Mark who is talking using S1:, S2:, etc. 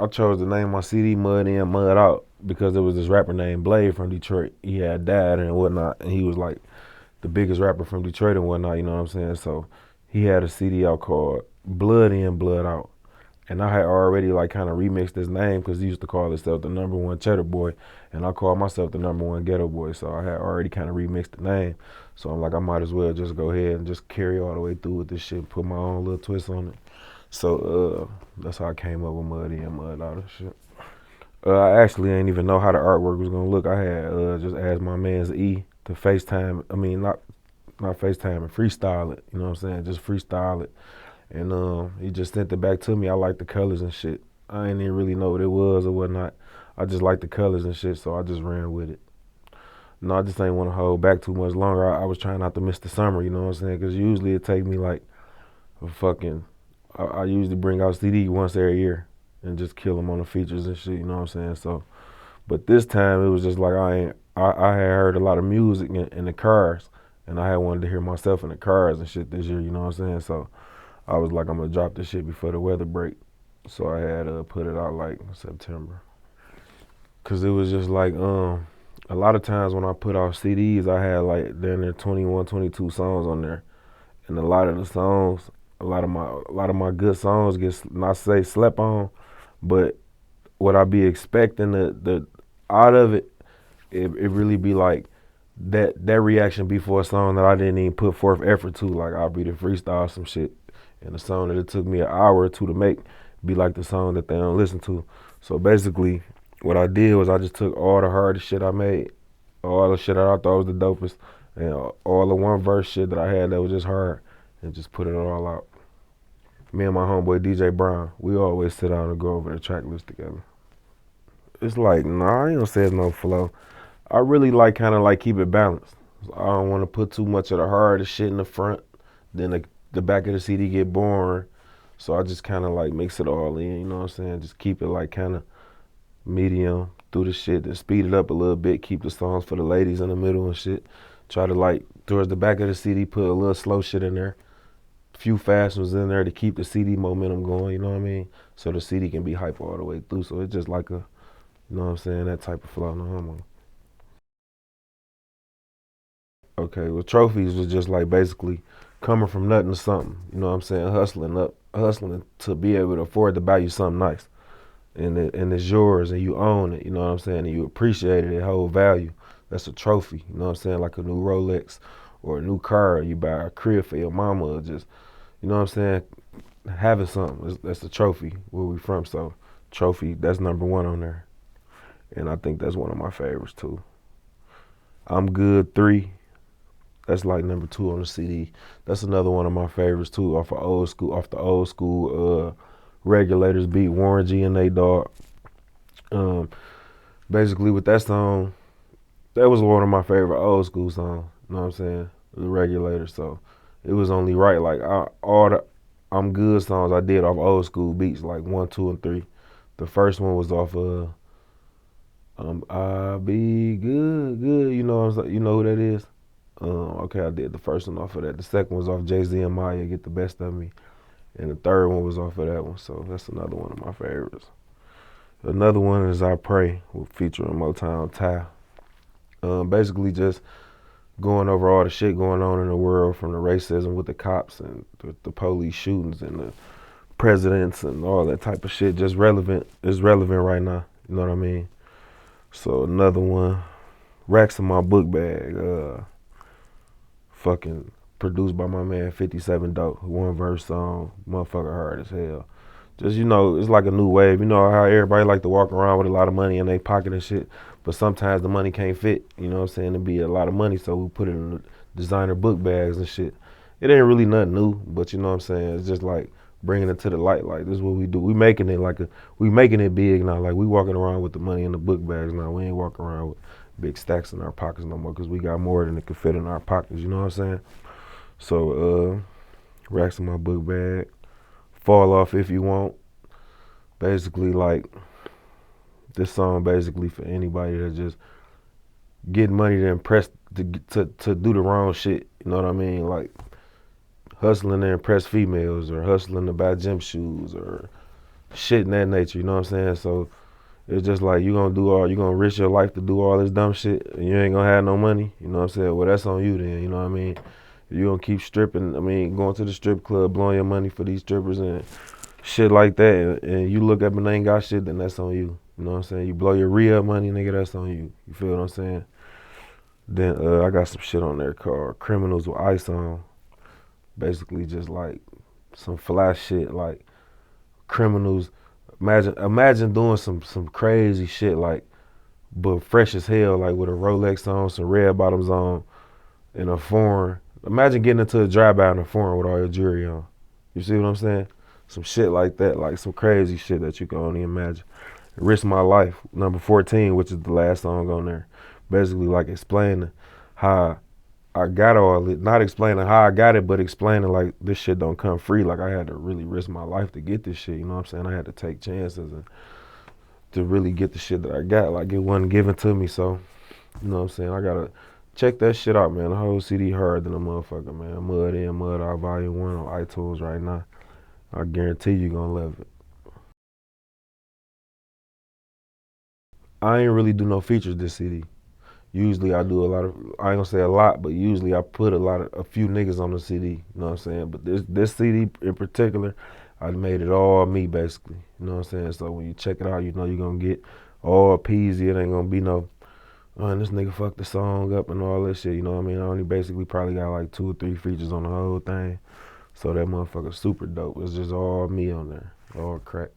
S1: I chose to name my CD Mud In, Mud Out because there was this rapper named Blade from Detroit. He had died and whatnot, and he was like the biggest rapper from Detroit and whatnot, you know what I'm saying? So he had a CD out called Blood In, Blood Out. And I had already like kind of remixed his name because he used to call himself the #1 Cheddar Boy, and I called myself the #1 Ghetto Boy. So I had already kind of remixed the name. So I'm like, I might as well just go ahead and just carry all the way through with this shit, and put my own little twist on it. So that's how I came up with Mud In, Mud Out and shit. I actually didn't even know how the artwork was gonna look. I had just asked my man's E to FaceTime. I mean, not FaceTime and freestyle it. You know what I'm saying? Just freestyle it. And he just sent it back to me. I like the colors and shit. I didn't even really know what it was or whatnot. I just like the colors and shit, so I just ran with it. No, I just ain't want to hold back too much longer. I was trying not to miss the summer, you know what I'm saying? Because usually it take me like a fucking, I usually bring out CD once every year and just kill them on the features and shit, you know what I'm saying? So, but this time it was just like I had heard a lot of music in the cars, and I had wanted to hear myself in the cars and shit this year, you know what I'm saying? So I was like, I'm gonna drop this shit before the weather break. So I had put it out like September. Cause it was just like, a lot of times when I put out CDs, I had like then there 21, 22 songs on there. And a lot of the songs, a lot of my good songs get not say slept on, but what I be expecting the out of it, it really be like that reaction before a song that I didn't even put forth effort to. Like I'll be the freestyle some shit, and the song that it took me an hour or two to make be like the song that they don't listen to. So basically, what I did was I just took all the hardest shit I made, all the shit that I thought was the dopest, and all the one verse shit that I had that was just hard, and just put it all out. Me and my homeboy DJ Brown, we always sit down and go over the track list together. It's like, nah, I ain't gonna say it's no flow. I really like kind of like keep it balanced. I don't want to put too much of the hardest shit in the front, then the back of the CD get boring. So I just kind of like mix it all in, you know what I'm saying? Just keep it like kind of medium through the shit, then speed it up a little bit, keep the songs for the ladies in the middle and shit. Try to like towards the back of the CD put a little slow shit in there, few fast ones in there to keep the CD momentum going, you know what I mean? So the CD can be hype all the way through. So it's just like a, you know what I'm saying, that type of flow, no homo. Okay, well, trophies was just like basically coming from nothing to something. You know what I'm saying? Hustling to be able to afford to buy you something nice, and it's yours, and you own it. You know what I'm saying? And you appreciate it, it hold value. That's a trophy. You know what I'm saying? Like a new Rolex or a new car. You buy a crib for your mama, or just, you know what I'm saying? Having something, that's a trophy. Where we from? So trophy, that's #1 on there, and I think that's one of my favorites too. I'm Good 3. That's like #2 on the CD. That's another one of my favorites too, off the old school Regulators beat, Warren G and Nate Dogg. Um, basically with that song, that was one of my favorite old school songs. You know what I'm saying? The Regulators. So it was only right. Like all the I'm Good songs I did off old school beats, like 1, 2, and 3. The first one was off I Be Good, Good. You know what I'm saying? You know who that is? Okay, I did the first one off of that. The second was off Jay-Z and Maya, Get the Best of Me. And the third one was off of that one. So that's another one of my favorites. Another one is I Pray, featuring MOTOWN Ty. Basically just going over all the shit going on in the world, from the racism with the cops and the police shootings and the presidents and all that type of shit. Just relevant. It's relevant right now. You know what I mean? So another one, Racks in My Book Bag. Fucking produced by my man 57 Dope. One verse song, motherfucker hard as hell. Just, you know, it's like a new wave. You know how everybody like to walk around with a lot of money in their pocket and shit, but sometimes the money can't fit, you know what I'm saying? It'd be a lot of money, so we put it in the designer book bags and shit. It ain't really nothing new, but you know what I'm saying? It's just like bringing it to the light. Like, this is what we do. We making it big now. Like, we walking around with the money in the book bags now. We ain't walking around with big stacks in our pockets no more, because we got more than it can fit in our pockets, you know what I'm saying? So, Racks in My Book Bag. Fall Off If You Want. Basically, like, this song basically for anybody that just getting money to impress, to do the wrong shit, you know what I mean? Like, hustling to impress females, or hustling to buy gym shoes, or shit in that nature, you know what I'm saying? So it's just like you gonna risk your life to do all this dumb shit and you ain't gonna have no money, you know what I'm saying? Well, that's on you then, you know what I mean? You gonna keep stripping, I mean, going to the strip club, blowing your money for these strippers and shit like that, and you look up and they ain't got shit, then that's on you. You know what I'm saying? You blow your re-up money, nigga, that's on you. You feel what I'm saying? Then I got some shit on there called Criminals with Ice on. Basically just like some flash shit like criminals. Imagine doing some crazy shit like but fresh as hell, like with a Rolex on, some red bottoms on, in a foreign. Imagine getting into a drive-by in a foreign with all your jewelry on. You see what I'm saying? Some shit like that, like some crazy shit that you can only imagine. Risk My Life, number 14, which is the last song on there. Basically like explaining how I got all it, not explaining how I got it, but explaining like this shit don't come free. Like I had to really risk my life to get this shit, you know what I'm saying? I had to take chances and to really get the shit that I got. Like it wasn't given to me, so you know what I'm saying? I gotta check that shit out, man. The whole CD hard than a motherfucker, man. Mud In, Mud Out, Volume 1 on iTunes right now. I guarantee you gonna love it. I ain't really do no features this CD. Usually I do a lot of, I ain't gonna say a lot, but usually I put a few niggas on the CD, you know what I'm saying? But this CD in particular, I made it all me basically, you know what I'm saying? So when you check it out, you know you're gonna get all Peezy. It ain't gonna be no, oh, this nigga fucked the song up and all that shit, you know what I mean? I only basically probably got like 2 or 3 features on the whole thing. So that motherfucker super dope. It's just all me on there, all crack.